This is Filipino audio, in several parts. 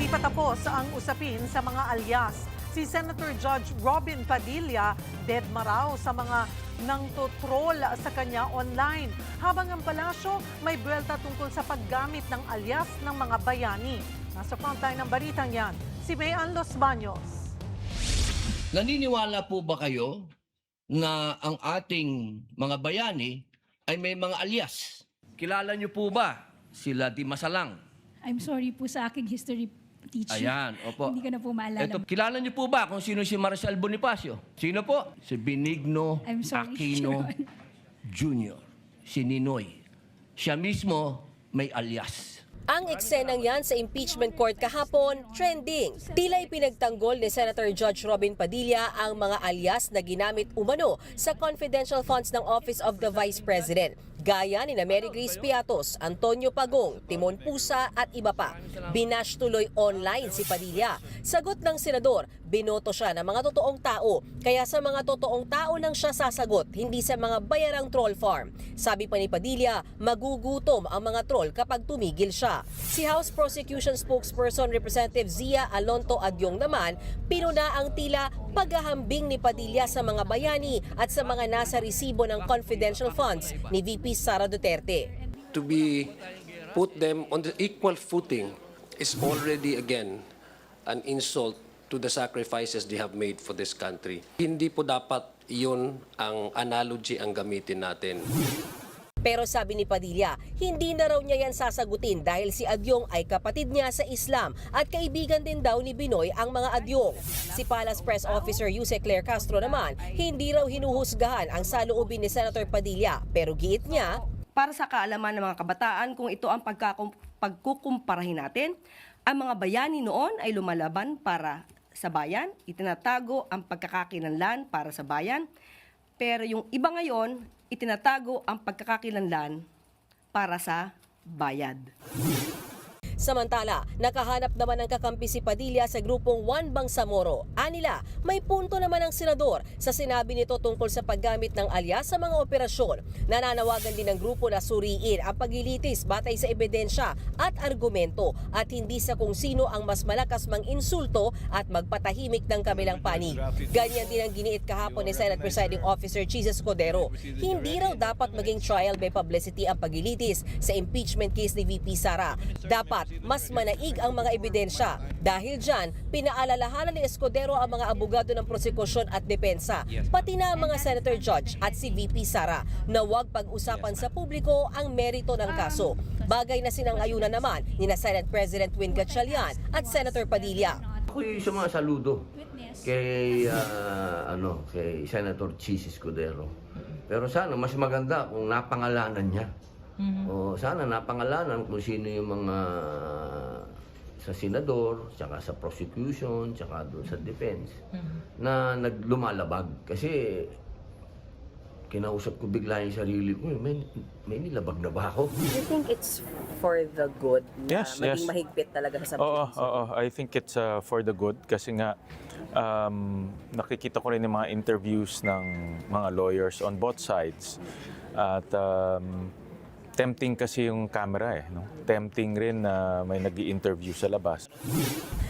Hindi pa tapos ang usapin sa mga alias. Si Senator Judge Robin Padilla, dead maraw sa mga nangtotroll sa kanya online. Habang ang palasyo, may buwelta tungkol sa paggamit ng alias ng mga bayani. Nasa frontline ng balitang yan, si Mayan Los Baños. Naniniwala po ba kayo na ang ating mga bayani ay may mga alias? Kilala niyo po ba sila Di Masalang? I'm sorry po sa aking history teacher. Ayan, opo. Hindi ko na po maalala. Ito, kilala niyo po ba kung sino si Marcial Bonifacio? Sino po? Si Benigno I'm sorry, Aquino Your Honor. Jr., si Ninoy. Siya mismo may alias. Ang eksenang yan sa impeachment court kahapon, trending. Tila'y pinagtanggol ni Senator Judge Robin Padilla ang mga alias na ginamit umano sa confidential funds ng Office of the Vice President. Gaya ni Mary Grace Piatos, Antonio Pagong, Timon Pusa at iba pa. Binash tuloy online si Padilla. Sagot ng senador, binoto siya ng mga totoong tao. Kaya sa mga totoong tao nang siya sasagot, hindi sa mga bayarang troll farm. Sabi pa ni Padilla, magugutom ang mga troll kapag tumigil siya. Si House Prosecution Spokesperson Representative Zia Alonto Adyong naman, pinuna ang tila paghahambing ni Padilla sa mga bayani at sa mga nasa resibo ng confidential funds ni VP Sara Duterte. To be put them on the equal footing is already again an insult to the sacrifices they have made for this country. Hindi po dapat yun ang analogy ang gamitin natin. Pero sabi ni Padilla, hindi na raw niya yan sasagutin dahil si Adyong ay kapatid niya sa Islam at kaibigan din daw ni Binoy ang mga Adyong. Si Palace Press Officer Yuse Claire Castro naman, hindi raw hinuhusgahan ang saloobin ni Senator Padilla pero giit niya, para sa kaalaman ng mga kabataan kung ito ang pagkukumparahin natin, ang mga bayani noon ay lumalaban para sa bayan, itinatago ang pagkakakilanlan para sa bayan, pero yung iba ngayon, itinatago ang pagkakakilanlan para sa bayad. Samantala, nakahanap naman ng kakampi si Padilla sa grupong Juan Bangsamoro. Anila, may punto naman ang senador sa sinabi nito tungkol sa paggamit ng alias sa mga operasyon. Nananawagan din ng grupo na suriin ang paglilitis batay sa ebidensya at argumento at hindi sa kung sino ang mas malakas mang insulto at magpatahimik ng kabilang panig. Ganyan din ang giniit kahapon ni Senate Presiding Officer Jesus Codero. Hindi raw dapat maging trial by publicity ang paglilitis sa impeachment case ni VP Sara. Dapat mas manaig ang mga ebidensya. Dahil dyan, pinaalalahanan ni Escudero ang mga abogado ng prosekusyon at depensa, pati na ang mga Senator Judge at si VP Sara na huwag pag-usapan sa publiko ang merito ng kaso. Bagay na sinangayunan naman ni Senate President Win Gatchalian at Senator Padilla. Ako'y sumasaludo kay, kay Senator Chis Escudero. Pero sana mas maganda kung napangalanan niya. O sana napangalanan kung sino yung mga sa senador, tsaka sa prosecution, tsaka doon sa defense na naglumalabag. Kasi kinausap ko bigla yung sarili ko, may nilabag na ba ako? You think it's for the good na Yes, maging yes. mahigpit talaga sa Oo, subject? I think it's for the good kasi nga nakikita ko rin yung mga interviews ng mga lawyers on both sides. At tempting kasi yung camera no? Tempting rin na may nag-i-interview sa labas.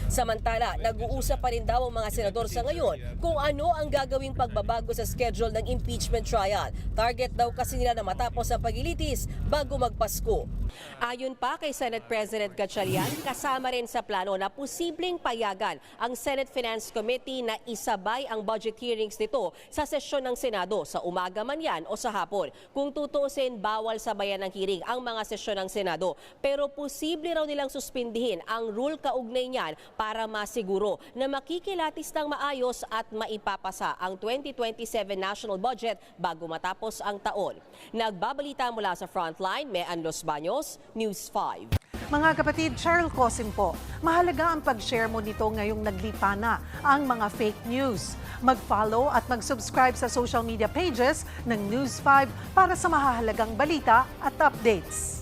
Samantala, nag-uusap pa rin daw ang mga senador sa ngayon kung ano ang gagawing pagbabago sa schedule ng impeachment trial. Target daw kasi nila na matapos ang paglilitis bago magpasko. Ayon pa kay Senate President Gatchalian, kasama rin sa plano na posibleng payagan ang Senate Finance Committee na isabay ang budget hearings nito sa sesyon ng Senado sa umaga man yan o sa hapon. Kung tutuusin, bawal sabayan ng hearing ang mga sesyon ng Senado. Pero posible raw nilang suspindihin ang rule kaugnay niyan para masiguro na makikilatis ng maayos at maipapasa ang 2027 national budget bago matapos ang taon. Nagbabalita mula sa Frontline, Mayan Los Baños, News 5. Mga kapatid, Cheryl Cosim po, mahalaga ang pag-share mo nito ngayong naglipa na ang mga fake news. Mag-follow at mag-subscribe sa social media pages ng News 5 para sa mahahalagang balita at updates.